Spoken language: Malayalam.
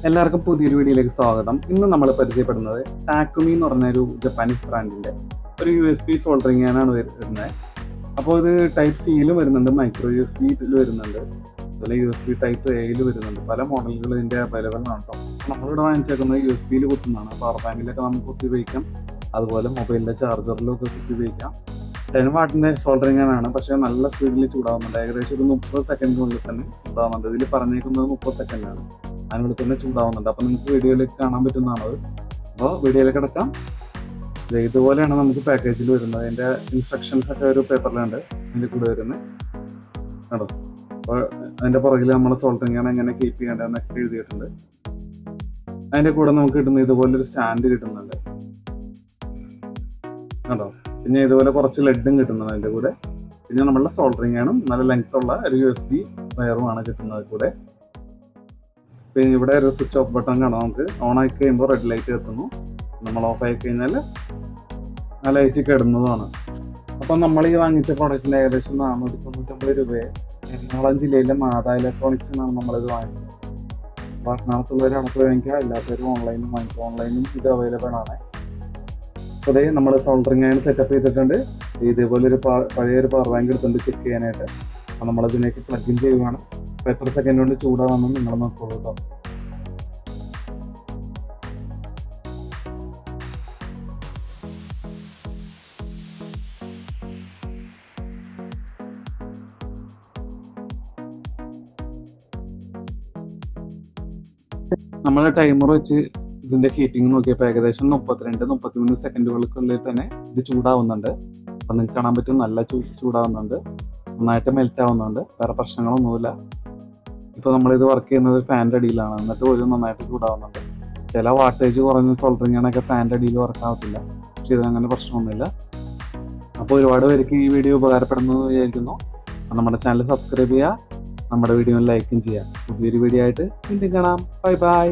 എല്ലാവർക്കും പുതിയൊരു വീഡിയോയിലേക്ക് സ്വാഗതം. ഇന്ന് നമ്മൾ പരിചയപ്പെടുന്നത് ടാക്കുമി എന്ന് പറഞ്ഞൊരു ജപ്പാനീസ് ബ്രാൻഡിന്റെ ഒരു USB സോൾഡറിംഗ് ആണ് വരുന്നത്. അപ്പോൾ ഇത് ടൈപ്പ് സിയിലും വരുന്നുണ്ട്, മൈക്രോ USB വരുന്നുണ്ട്, അതുപോലെ USB ടൈപ്പ് എയിൽ വരുന്നുണ്ട്. പല മോഡലുകൾ ഇതിന്റെ അവൈലബിൾ ആണ് കേട്ടോ. നമ്മളിവിടെ വാങ്ങിച്ചേക്കുന്നത് USB കുത്തുന്നതാണ്. പവർ ബാങ്കിലൊക്കെ നമുക്ക് കുത്തി ഉപയോഗിക്കാം, അതുപോലെ മൊബൈലിന്റെ ചാർജറിലും ഒക്കെ കുത്തി ഉപയോഗിക്കാം. 10 വാട്ടിന്റെ സോൾഡറിംഗ് ആണ്, പക്ഷേ നല്ല സ്പീഡിൽ ചൂടാവുന്നുണ്ട്. ഏകദേശം ഒരു 30 സെക്കൻഡിനുള്ളിൽ തന്നെ ചൂടാവുന്നുണ്ട്. ഇതിൽ പറഞ്ഞേക്കുന്നത് 30 സെക്കൻഡാണ്. അതിനുള്ളിൽ തന്നെ ചൂടാവുന്നുണ്ട്. അപ്പോൾ നിങ്ങൾക്ക് വീഡിയോയിലേക്ക് കാണാൻ പറ്റുന്നതാണത്. അപ്പോൾ വീഡിയോയിലേക്ക് കിടക്കാം. ഇതുപോലെയാണ് നമുക്ക് പാക്കേജിൽ വരുന്നത്. അതിൻ്റെ ഇൻസ്ട്രക്ഷൻസ് ഒക്കെ ഒരു പേപ്പറിലുണ്ട് അതിൻ്റെ കൂടെ വരുന്നത് കേട്ടോ. അപ്പോൾ അതിൻ്റെ പുറകിൽ നമ്മൾ സോൾഡറിംഗ് ആണ് എങ്ങനെ കീപ്പ് ചെയ്യേണ്ടതെന്നൊക്കെ എഴുതിയിട്ടുണ്ട്. അതിൻ്റെ കൂടെ നമുക്ക് കിട്ടുന്ന ഇതുപോലൊരു സ്റ്റാൻഡ് കിട്ടുന്നുണ്ട് കേട്ടോ. പിന്നെ ഇതുപോലെ കുറച്ച് ലെഡും കിട്ടുന്നുണ്ട് അതിൻ്റെ കൂടെ. പിന്നെ നമ്മളുടെ സോൾഡറിംഗ് ആണ്, നല്ല ലെങ്ത് ഉള്ള ഒരു USB വയറുമാണ് കിട്ടുന്നത് കൂടെ. പിന്നെ ഇവിടെ ഒരു സ്വിച്ച് ഓഫ് ബട്ടൺ കാണാം. നമുക്ക് ഓൺ ആക്കി കഴിയുമ്പോൾ റെഡ് ലൈറ്റ് എത്തുന്നു, നമ്മൾ ഓഫ് ആയി കഴിഞ്ഞാൽ ആ ലൈറ്റ് കിടുന്നതാണ്. അപ്പം നമ്മൾ ഈ വാങ്ങിച്ച പ്രോഡക്റ്റിന് ഏകദേശം 499 രൂപയെ എറണാകുളം ജില്ലയിലെ മാതാ ഇലക്ട്രോണിക്സിനാണ് നമ്മളിത് വാങ്ങിച്ചത്. അപ്പോൾ എറണാകുളത്തുള്ളവർ നമുക്ക് വാങ്ങിക്കുക, അല്ലാത്തവരും ഓൺലൈനും വാങ്ങിക്കുക. ഓൺലൈനും ഇത് അവൈലബിൾ ആണ്. അപ്പോൾ അതേ നമ്മൾ സോൾഡറിംഗ് ആണ് സെറ്റപ്പ് ചെയ്തിട്ടുണ്ട്. ഇതേപോലെ ഒരു പഴയൊരു പവർ ബാങ്ക് എടുത്തുകൊണ്ട് ചെക്ക് ചെയ്യാനായിട്ട്. അപ്പോൾ നമ്മളതിലേക്ക് പ്ലഗ് ഇൻ ചെയ്യുകയാണ്. അപ്പോൾ എത്ര സെക്കൻഡ് കൊണ്ട് ചൂടാവുമെന്ന് നിങ്ങൾ നോക്കുള്ളൂ കേട്ടോ. നമ്മൾ ടൈമർ വെച്ച് ഇതിന്റെ ഹീറ്റിംഗ് നോക്കിയപ്പോൾ ഏകദേശം 32-33 സെക്കൻഡുകൾക്കുള്ളിൽ തന്നെ ഇത് ചൂടാവുന്നുണ്ട്. അപ്പം നിങ്ങൾക്ക് കാണാൻ പറ്റും, നല്ല ചൂടാവുന്നുണ്ട്, നന്നായിട്ട് മെൽറ്റ് ആവുന്നുണ്ട്. വേറെ പ്രശ്നങ്ങളൊന്നുമില്ല. ഇപ്പോൾ നമ്മളിത് വർക്ക് ചെയ്യുന്നത് ഫാൻ്റെ അടിയിലാണ്, എന്നിട്ട് പോലും നന്നായിട്ട് ചൂടാവുന്നുണ്ട്. ചില വാട്ടേജ് കുറഞ്ഞ സോൾഡറിങ്ങാണൊക്കെ ഫാൻ്റെ അടിയിൽ വർക്ക് ആവത്തില്ല, പക്ഷേ ഇതങ്ങനെ പ്രശ്നമൊന്നുമില്ല. അപ്പോൾ ഒരുപാട് പേർക്ക് ഈ വീഡിയോ ഉപകാരപ്പെടുന്നു വിചാരിക്കുന്നു. നമ്മുടെ ചാനൽ സബ്സ്ക്രൈബ് ചെയ്യുക, നമ്മുടെ വീഡിയോ ലൈക്കും ചെയ്യുക. പുതിയൊരു വീഡിയോ ആയിട്ട് വീണ്ടും കാണാം. Bye bye.